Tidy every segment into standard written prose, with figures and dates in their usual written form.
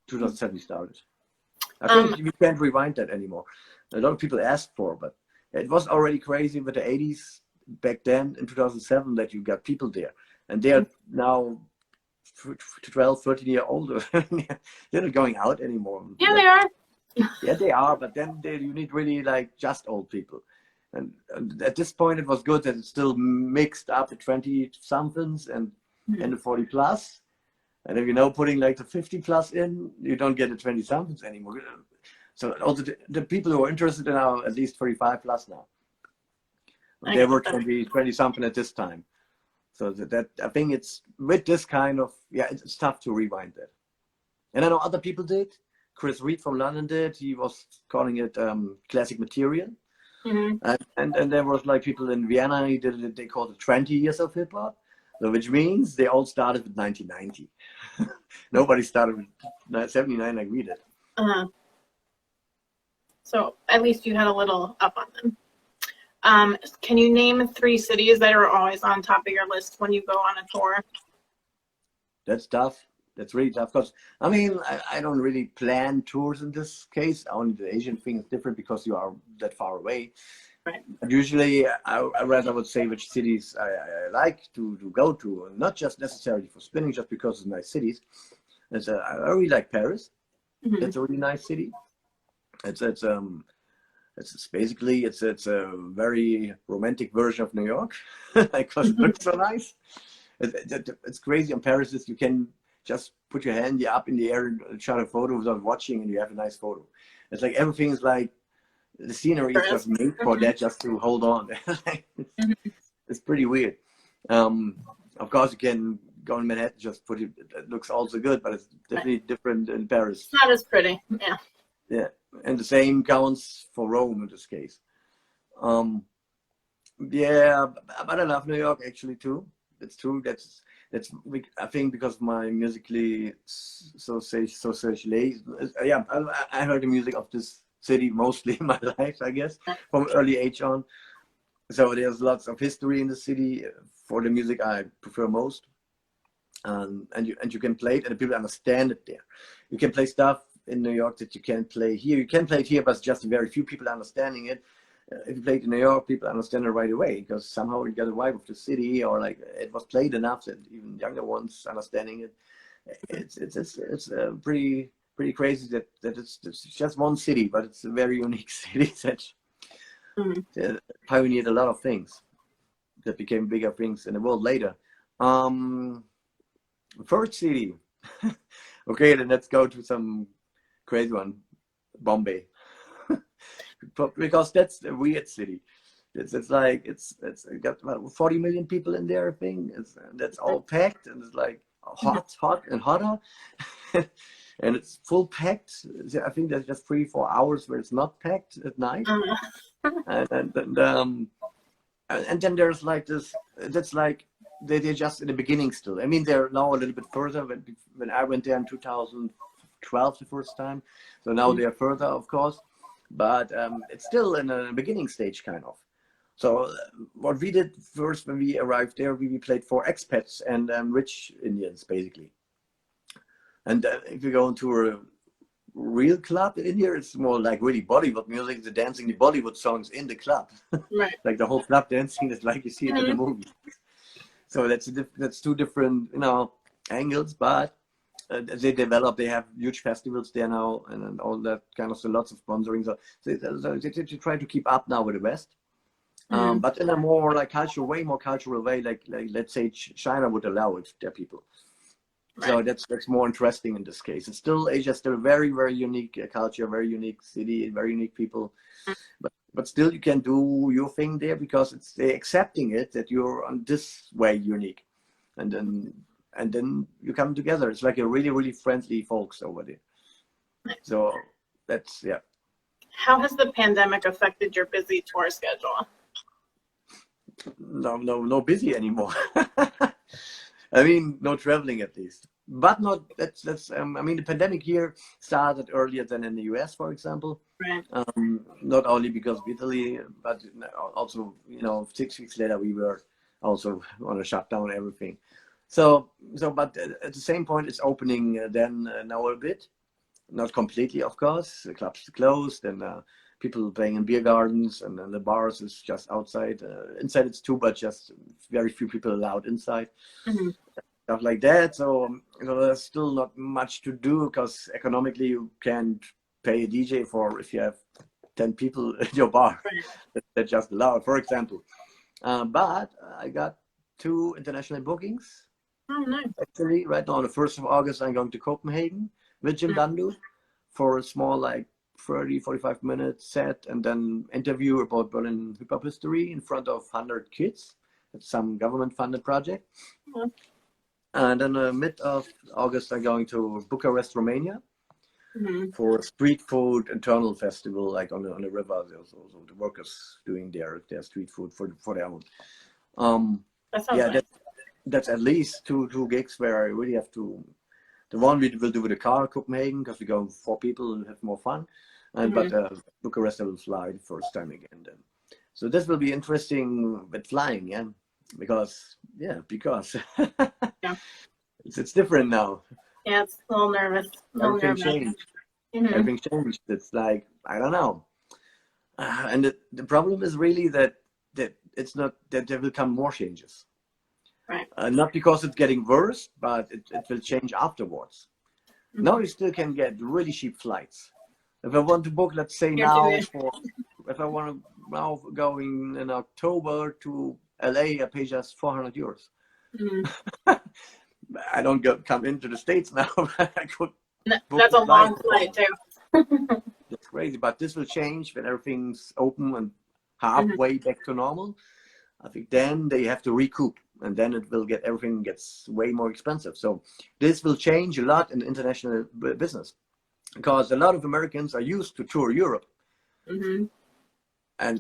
2007 started. I think we can't rewind that anymore. A lot of people asked for, but it was already crazy with the 80s back then in 2007 that you got people there. And they're now 12, 13 years older. They're not going out anymore. Yeah, they are. Yeah, they are, but then you need really like just old people. And at this point, it was good that it's still mixed up the 20-somethings and the 40+. And if putting like the 50+ in, you don't get the 20-somethings anymore. So also the people who are interested in are at least 35+ now. They were 20-something at this time. So that I think it's with this kind of, it's tough to rewind that. And I know other people did. Chris Reed from London did. He was calling it classic material. And there was like people in Vienna, they called it 20 years of hip hop. So which means they all started with 1990. Nobody started with 79 like we did. So at least you had a little up on them. Can you name 3 cities that are always on top of your list when you go on a tour? That's tough. That's really tough because I don't really plan tours in this case. Only the Asian thing is different because you are that far away. Right. But usually, I rather would say which cities I like to go to, and not just necessarily for spinning, just because it's nice cities. I really like Paris. It's a really nice city. It's basically it's a very romantic version of New York because it looks so nice. It's crazy in Paris. You can just put your hand up in the air and shot a photo without watching, and you have a nice photo. It's like everything is like the scenery is just made for that, just to hold on. It's pretty weird. Of course, you can go in Manhattan, just put it. It looks also good, but it's definitely different in Paris. It's not as pretty. Yeah. Yeah, and the same counts for Rome in this case. Yeah, but I love New York actually too. It's true. I think because of my musically socially. Yeah, I heard the music of this city mostly in my life, I guess, from early age on. So there's lots of history in the city for the music I prefer most. And you can play it and the people understand it there. You can play stuff in New York that you can't play here. You can play it here, but it's just very few people understanding it. If you play it in New York, people understand it right away because somehow you get a vibe of the city, or like it was played enough that even younger ones understanding it. It's pretty crazy that it's just one city, but it's a very unique city that pioneered a lot of things that became bigger things in the world later. First city. Okay, then let's go to some crazy one, Bombay. Because that's a weird city. It's got about 40 million people in there, I think. That's all packed, and it's like hot and hotter. And it's full packed. I think there's just 3-4 hours where it's not packed at night. And then there's like this. That's like they're just in the beginning still. I mean, they're now a little bit further. When I went there in 2012 the first time, so now they're further, of course. But it's still in a beginning stage, kind of. So what we did first when we arrived there, we played for expats and rich Indians, basically. And if you go into a real club in India, it's more like really Bollywood music, the dancing, the Bollywood songs in the club. Right. Like the whole club dancing is like you see it in the movie. So that's 2 different, angles, but they have huge festivals there now and all that kind of, so lots of sponsoring. So they try to keep up now with the West. But in a more like way more cultural way, like let's say China would allow it, their people. Right. So that's more interesting in this case. It's still Asia's still a very, very unique culture, very unique city, very unique people. But still you can do your thing there because they're accepting it that you're on this way unique. And then you come together. It's like a really, really friendly folks over there. So that's, yeah. How has the pandemic affected your busy tour schedule? No busy anymore. I mean, no traveling at least. But I mean, the pandemic here started earlier than in the US, for example. Right. Not only because of Italy, but also, 6 weeks later, we were also on a shutdown, everything. So, but at the same point, it's opening now a bit. not completely, of course. The clubs closed, and people playing in beer gardens, and then the bars is just outside. Inside it's too, but just very few people allowed inside. Mm-hmm. Stuff like that. So there's still not much to do because economically you can't pay a DJ for if you have 10 people in your bar. That's just allowed, for example. But I got 2 international bookings. Oh, nice. Actually, right now on the 1st of August, I'm going to Copenhagen with Jim Dandu for a small, like 30, 45 minute set, and then interview about Berlin hip hop history in front of 100 kids. It's some government funded project. Mm-hmm. And then mid of August, I'm going to Bucharest, Romania, Mm-hmm. for a street food internal festival, like on the river. There's also the workers doing their street food for their own. Yeah, Nice. that's at least two gigs where I really have to. The one we will do with the car, Copenhagen, because we go 4 people and have more fun. And Mm-hmm. but Bucharest I will fly the first time again then. So this will be interesting with flying, yeah, because yeah, it's different now. Yeah, it's a little nervous. Everything changed. Mm-hmm. Everything changed. It's like, I don't know. And the problem is really that it's not that there will come more changes. Right. Not because it's getting worse, but it will change afterwards. Mm-hmm. Now you still can get really cheap flights. If I want to book, let's say if I want to now going in October to LA, I pay just 400 euros. Mm-hmm. I don't come into the States now. I could. That's a long flight too. That's crazy, but this will change when everything's open and halfway back to normal. I think then they have to recoup, and then everything gets way more expensive. So this will change a lot in international business, because a lot of Americans are used to tour Europe, and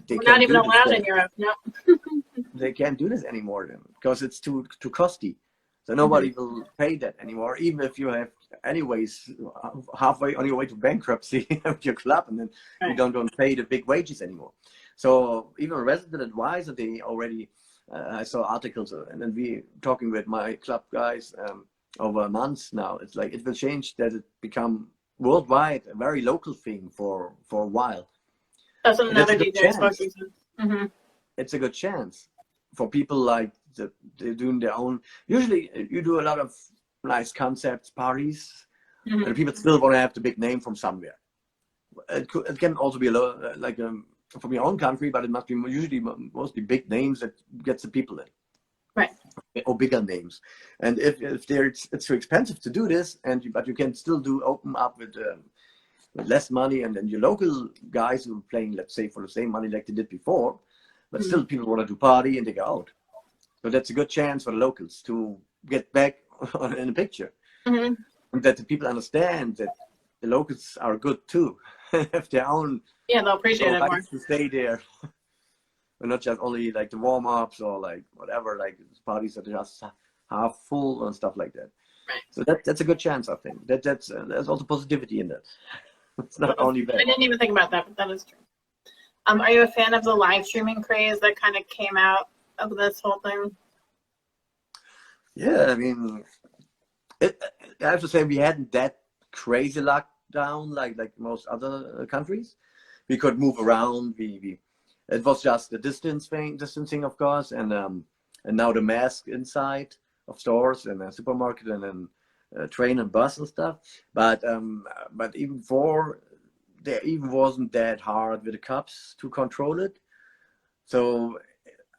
they We're not even allowed in Europe. No, they can't do this anymore then, because it's too costly. So nobody will pay that anymore, even if you have anyways halfway on your way to bankruptcy of your club, and then you don't pay the big wages anymore. So even resident advisor, they already, I saw articles, and then we talking with my club guys over months now. It's like it will change, that it become worldwide a very local thing for a while. That's another DJ spoke to. It's a good chance for people like they're doing their own. Usually you do a lot of nice concepts, parties, and people still want to have the big name from somewhere. It can also be like from your own country, but it must be usually mostly big names that gets the people in. Right. Or bigger names. And if it's too expensive to do this, but you can still open up with less money, and then your local guys who are playing, let's say, for the same money like they did before, but still people want to do party and they go out. So that's a good chance for the locals to get back in the picture. And that the people understand that the locals are good too. Have their own. Yeah, they'll appreciate it more. To stay there. But not just only like the warm-ups or like whatever, like parties that are just half full and stuff like that. Right. So that's a good chance, I think. There's also positivity in that. It's not only bad. I didn't even think about that, but that is true. Are you a fan of the live streaming craze that kind of came out of this whole thing? Yeah, I mean, I have to say we hadn't that crazy lockdown like most other countries. We could move around. It was just the distancing, of course, and now the mask inside of stores and a supermarket and then train and bus and stuff. But even there even wasn't that hard with the cups to control it. So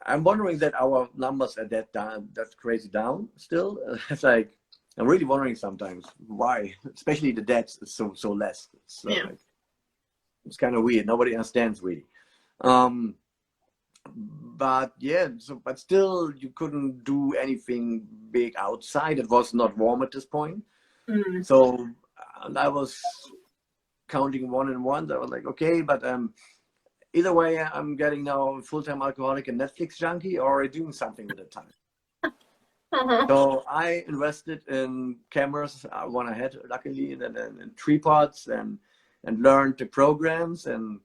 I'm wondering that our numbers are that's crazy down still. It's like I'm really wondering sometimes why, especially the deaths is so less. It's kind of weird. Nobody understands really. But yeah, but still you couldn't do anything big outside. It was not warm at this point. So I was counting 1 and 1. I was like, okay, but either way, I'm getting now a full-time alcoholic and Netflix junkie, or doing something with the time. So I invested in cameras, one I had luckily, and in tripods, and learned the programs and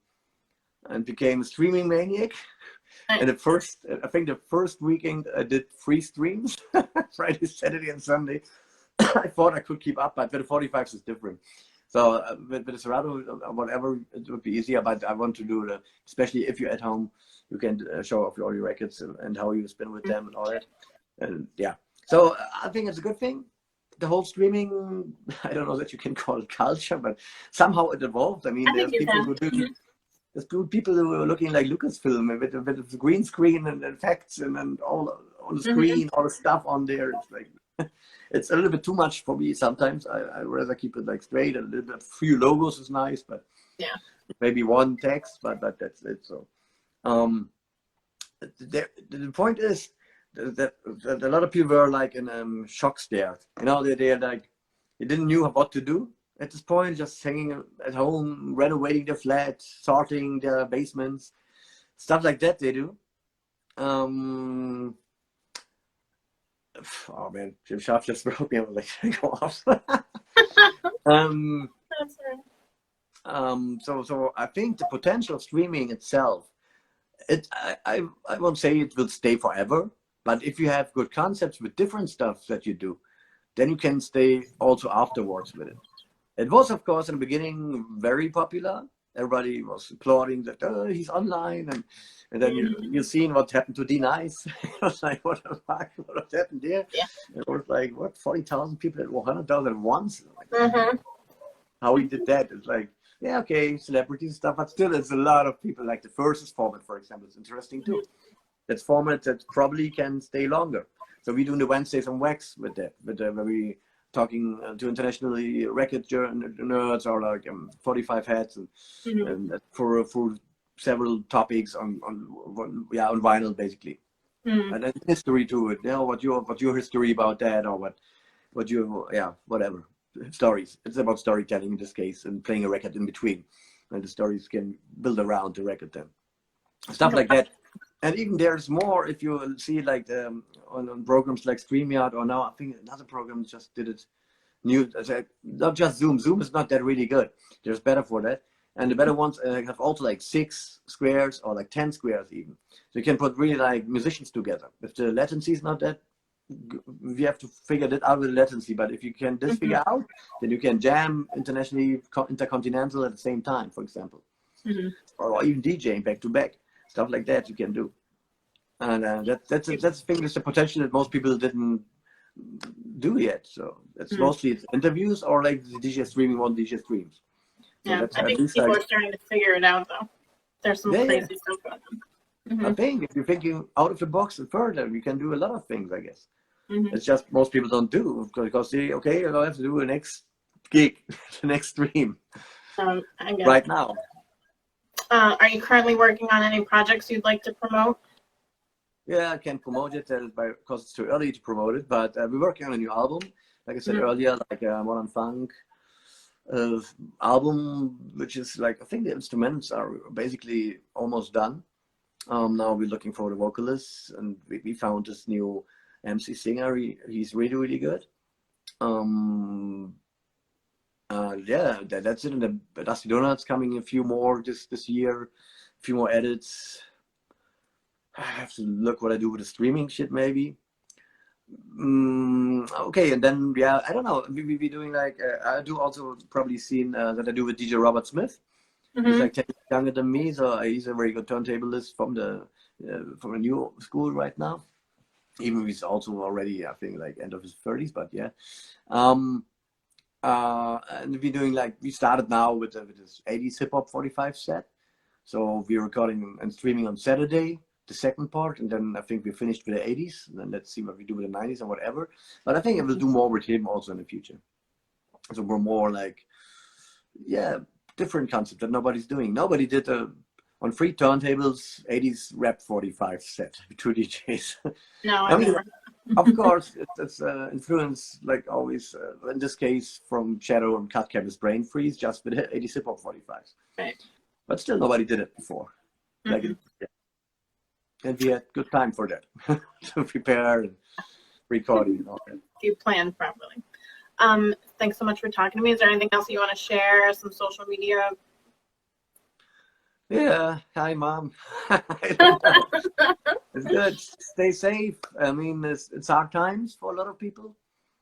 became a streaming maniac. And I think the first weekend I did 3 streams, Friday, Saturday, and Sunday. I thought I could keep up, but the 45s is different. So with the Serato, whatever, it would be easier. But I want to do it, especially if you're at home, you can show off all your records and how you spin with them and all that. And yeah, so I think it's a good thing. The whole streaming, I don't know that you can call it culture, but somehow it evolved. I mean, I think you can. there's people who are looking like Lucasfilm with the green screen and effects and all on the screen, all the stuff on there. It's like it's a little bit too much for me sometimes. I rather keep it like straight. A little bit, few logos is nice, but Yeah. maybe one text, but that's it. So the point is that a lot of people were like in shock stare. You know, they're like they didn't know what to do at this point, just hanging at home, renovating their flat, sorting their basements, stuff like that they do. Oh man, Jim Sharp just broke me. I was like, go off. That's right. So I think the potential of streaming itself, I won't say it will stay forever, but if you have good concepts with different stuff that you do, then you can stay also afterwards with it. It was, of course, in the beginning very popular. Everybody was applauding that he's online, and then you've seen what happened to D-Nice. It was like, what the fuck? What happened there? Yeah. It was like, what, 40,000 people at 100,000 at once? Like, how he did that? It's like, yeah, okay, celebrities stuff, but still, it's a lot of people. Like the Versus format, for example, is interesting too. That's format that probably can stay longer. So we do the Wednesdays on Wax with that, where we talking to internationally record nerds or like 45 heads and for several topics on vinyl basically, and then history to it. You know, what your history about that, or what you whatever stories. It's about storytelling in this case and playing a record in between, and the stories can build around the record then, stuff like that. And even there's more if you see like on programs like StreamYard, or now I think another program just did it new. Not just Zoom. Zoom is not that really good. There's better for that. And the better ones have also like 6 squares or like 10 squares even. So you can put really like musicians together. If the latency is not that, we have to figure that out with the latency. But if you can this figure out, then you can jam internationally, intercontinental at the same time, for example. Or even DJing back to back. Stuff like that you can do, and that's the thing. That's the potential that most people didn't do yet. So that's mostly it's interviews or like the DJ streaming on DJ streams. So Yeah, I think people are starting to figure it out though. There's some crazy stuff going on. I think if you're thinking out of the box and further, you can do a lot of things. I guess it's just most people don't do because they I have to do the next gig, the next stream right now. Are you currently working on any projects you'd like to promote? Yeah, I can't promote it because it's too early to promote it, but we're working on a new album. Like I said earlier, like Modern Funk album, which is like, I think the instruments are basically almost done. Now we're looking for the vocalists, and we found this new MC singer. He's really, really good. That's it. And the Dusty Donuts coming a few more this year, a few more edits. I have to look what I do with the streaming shit maybe. Okay, and then I don't know. We be doing like I do also probably seen that I do with DJ Robert Smith. He's like 10 years younger than me, so he's a very good turntablist from a new school right now. Even he's also already, I think, like end of his 30s, but yeah. And we're doing like, we started now with this 80s hip hop 45 set. So we're recording and streaming on Saturday, the second part, and then I think we finished with the 80s, and then let's see what we do with the 90s and whatever. But I think I will do more with him also in the future. So we're more like, different concept that nobody's doing. Nobody did on free turntables 80s rap 45 set, 2 DJs. No, I mean, of course, it's influence, like always, in this case, from Shadow and Cut Cabin's Brain Freeze, just with 80s hip hop 45s. Right. But still, nobody did it before. Like and we had good time for that to prepare and recording and all that. You planned properly. Thanks so much for talking to me. Is there anything else you want to share? Some social media? Yeah. Hi, Mom. It's good. Stay safe. I mean, it's hard times for a lot of people.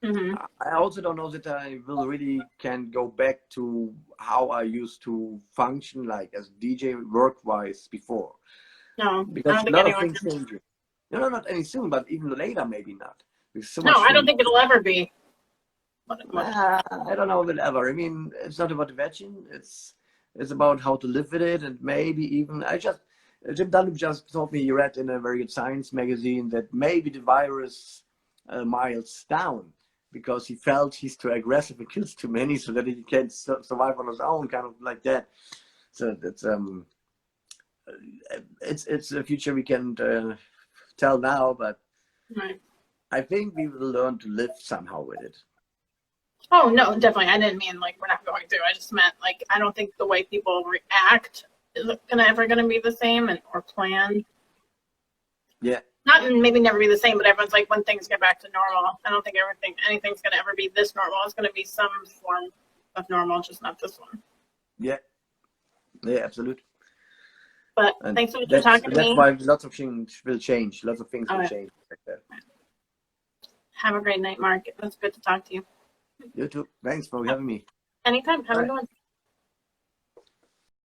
Mm-hmm. I also don't know that I will really can go back to how I used to function like as DJ work-wise before, No, I because don't a think lot of anyone things can. changing. No, not any soon, but even later, maybe not. There's so No, much I don't change. think it'll ever be. What? I don't know if it ever. I mean, it's not about the vaccine. It's about how to live with it, and maybe even Jim Dunlop just told me he read in a very good science magazine that maybe the virus miles down because he felt he's too aggressive and kills too many, so that he can't survive on his own, kind of like that. So it's a future we can tell now, but Right. I think we will learn to live somehow with it. Oh no, definitely. I didn't mean like we're not going to. I just meant like I don't think the way people react is ever gonna be the same or plan. Yeah. Not maybe never be the same, but everyone's like when things get back to normal. I don't think anything's gonna ever be this normal. It's gonna be some form of normal, just not this one. Yeah. Yeah, absolutely. But And thanks so much for talking to that's me. why lots of things will change. Lots of things All will right. change like that. Have a great night, Mark. It was good to talk to you. You too. Thanks for having me. Anytime. Have a Bye. good one.